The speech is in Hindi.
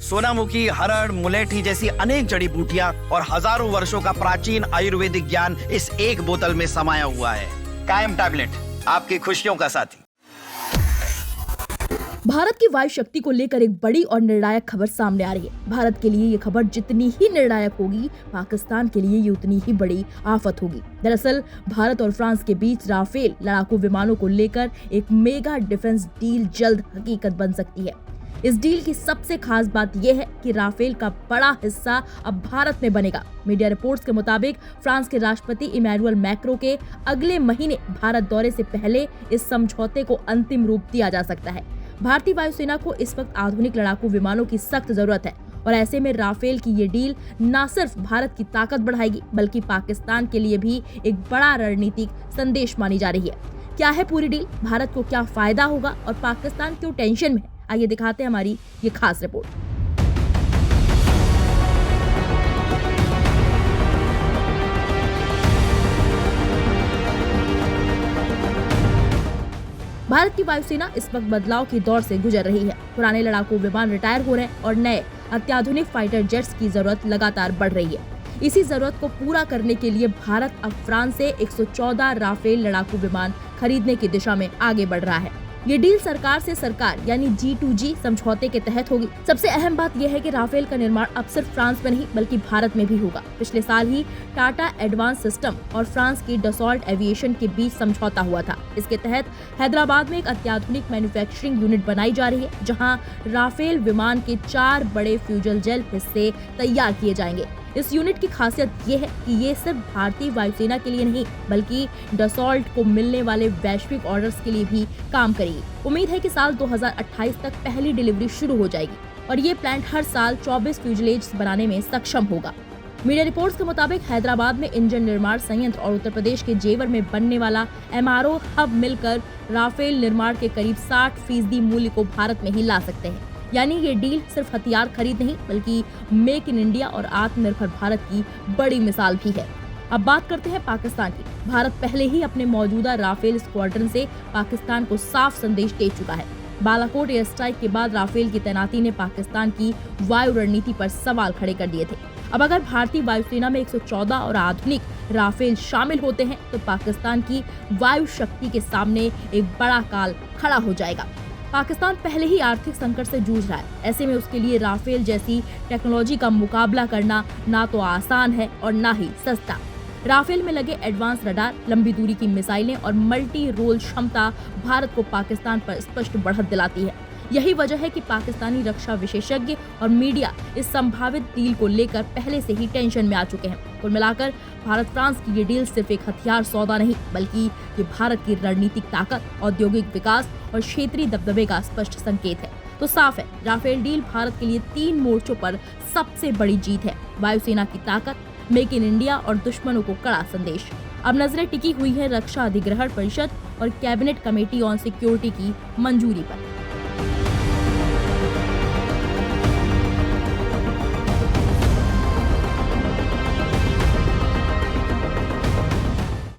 सोनामुखी, हरड़, मुलेठी जैसी अनेक जड़ी बूटियां और हजारों वर्षों का प्राचीन आयुर्वेदिक ज्ञान इस एक बोतल में समाया हुआ है। कायम टैबलेट, आपकी खुशियों का साथी। भारत की वायु शक्ति को लेकर एक बड़ी और निर्णायक खबर सामने आ रही है। भारत के लिए ये खबर जितनी ही निर्णायक होगी, पाकिस्तान के लिए ये उतनी ही बड़ी आफत होगी। दरअसल भारत और फ्रांस के बीच राफेल लड़ाकू विमानों को लेकर एक मेगा डिफेंस डील जल्द हकीकत बन सकती है। इस डील की सबसे खास बात यह है कि राफेल का बड़ा हिस्सा अब भारत में बनेगा। मीडिया रिपोर्ट्स के मुताबिक फ्रांस के राष्ट्रपति इमैनुअल मैक्रों के अगले महीने भारत दौरे से पहले इस समझौते को अंतिम रूप दिया जा सकता है। भारतीय वायुसेना को इस वक्त आधुनिक लड़ाकू विमानों की सख्त जरूरत है और ऐसे में राफेल की ये डील न सिर्फ भारत की ताकत बढ़ाएगी बल्कि पाकिस्तान के लिए भी एक बड़ा रणनीतिक संदेश मानी जा रही है। क्या है पूरी डील, भारत को क्या फायदा होगा और पाकिस्तान क्यों टेंशन में है, आइए दिखाते हैं हमारी ये खास रिपोर्ट। भारत की वायुसेना इस वक्त बदलाव की दौर से गुजर रही है। पुराने लड़ाकू विमान रिटायर हो रहे हैं और नए अत्याधुनिक फाइटर जेट्स की जरूरत लगातार बढ़ रही है। इसी जरूरत को पूरा करने के लिए भारत अब फ्रांस से 114 राफेल लड़ाकू विमान खरीदने की दिशा में आगे बढ़ रहा है। ये डील सरकार से सरकार यानी G2G समझौते के तहत होगी। सबसे अहम बात यह है कि राफेल का निर्माण अब सिर्फ फ्रांस में नहीं बल्कि भारत में भी होगा। पिछले साल ही टाटा एडवांस सिस्टम और फ्रांस की डसॉल्ट एविएशन के बीच समझौता हुआ था। इसके तहत हैदराबाद में एक अत्याधुनिक मैन्युफैक्चरिंग यूनिट बनाई जा रही है, जहां राफेल विमान के 4 बड़े फ्यूजलजेल हिस्से तैयार किए जाएंगे। इस यूनिट की खासियत ये है कि ये सिर्फ भारतीय वायुसेना के लिए नहीं बल्कि डसॉल्ट को मिलने वाले वैश्विक ऑर्डर्स के लिए भी काम करेगी। उम्मीद है कि साल 2028 तक पहली डिलीवरी शुरू हो जाएगी और ये प्लांट हर साल 24 फ्यूजलेज बनाने में सक्षम होगा। मीडिया रिपोर्ट्स के मुताबिक हैदराबाद में इंजन निर्माण संयंत्र और उत्तर प्रदेश के जेवर में बनने वाला MRO हब मिलकर राफेल निर्माण के करीब 60% मूल्य को भारत में ही ला सकते हैं। यानी ये डील सिर्फ हथियार खरीद नहीं बल्कि मेक इन इंडिया और आत्मनिर्भर भारत की बड़ी मिसाल भी है। अब बात करते हैं पाकिस्तान की। भारत पहले ही अपने मौजूदा राफेल स्क्वाड्रन से पाकिस्तान को साफ संदेश दे चुका है। बालाकोट एयर स्ट्राइक के बाद राफेल की तैनाती ने पाकिस्तान की वायु रणनीति पर सवाल खड़े कर दिए थे। अब अगर भारतीय वायुसेना में 114 और आधुनिक राफेल शामिल होते हैं तो पाकिस्तान की वायु शक्ति के सामने एक बड़ा काल खड़ा हो जाएगा। पाकिस्तान पहले ही आर्थिक संकट से जूझ रहा है। ऐसे में उसके लिए राफेल जैसी टेक्नोलॉजी का मुकाबला करना ना तो आसान है और ना ही सस्ता। राफेल में लगे एडवांस रडार, लंबी दूरी की मिसाइलें और मल्टी रोल क्षमता भारत को पाकिस्तान पर स्पष्ट बढ़त दिलाती है। यही वजह है कि पाकिस्तानी रक्षा विशेषज्ञ और मीडिया इस संभावित डील को लेकर पहले से ही टेंशन में आ चुके हैं। कुल मिलाकर भारत फ्रांस की ये डील सिर्फ एक हथियार सौदा नहीं बल्कि ये भारत की रणनीतिक ताकत, औद्योगिक विकास और क्षेत्रीय दबदबे का स्पष्ट संकेत है। तो साफ है, राफेल डील भारत के लिए 3 मोर्चों पर सबसे बड़ी जीत है। वायुसेना की ताकत, मेक इन इंडिया और दुश्मनों को कड़ा संदेश। अब नजरें टिकी हुई है रक्षा अधिग्रहण परिषद और कैबिनेट कमेटी ऑन सिक्योरिटी की मंजूरी पर।